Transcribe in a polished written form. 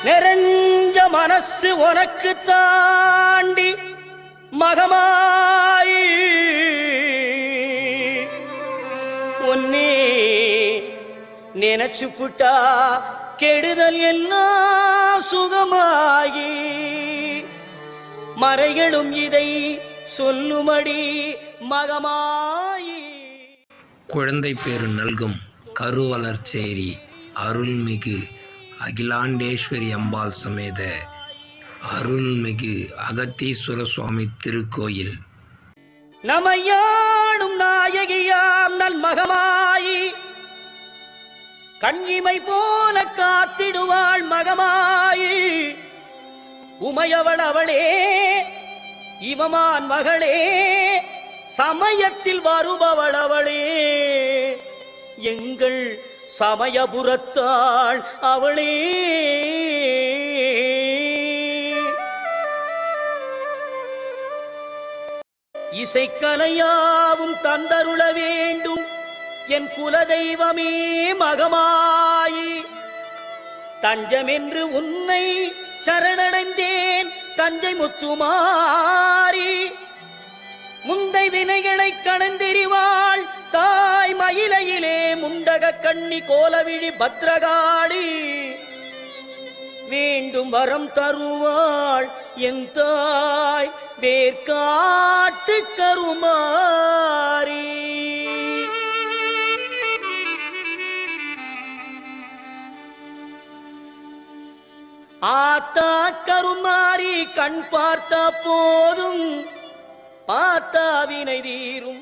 நிறைஞ்ச மனசு உனக்கு தாண்டி மகமாயி ஒன்னே நினைச்சு புட்டா கெடுதல் எல்லாம் சுகமாகி மறைகளும் இதை சொல்லுமடி மகமாயி. குழந்தை பேரு நல்கும் கருவளர்ச்சேரி அருள்மிகு அகிலாண்டேஸ்வரி அம்பாள் சமேத அருள்மிகு அகத்தீஸ்வர சுவாமி திருக்கோயில். நமையாடும் நாயகியாம் நல் மகமாயி கண்ணிமை போல காத்திடுவாள் மகமாயி. உமையவள் அவளே இவமான் மகளே சமயத்தில் வருபவள் அவளே எங்கள் சமயபுரத்தாள் அவளே. இசைக்கலையாவும் தந்தருள வேண்டும் என் குலதெய்வமே மகமாயி. தஞ்சமென்று உன்னை சரணடைந்தேன் தஞ்சை முத்துமாரி. முந்தை வினைகளை கடந்தெறிவாள் தாய் மயிலையிலே முண்டக கண்ணி கோலவிழி பத்ரகாளி. வேண்டும் வரம் தருவாள் என் தாய் வேர்காட்டு கருமாரி. ஆத்தா கருமாரி கண் பார்த்த போதும் பார்த்தாவினை தீரும்.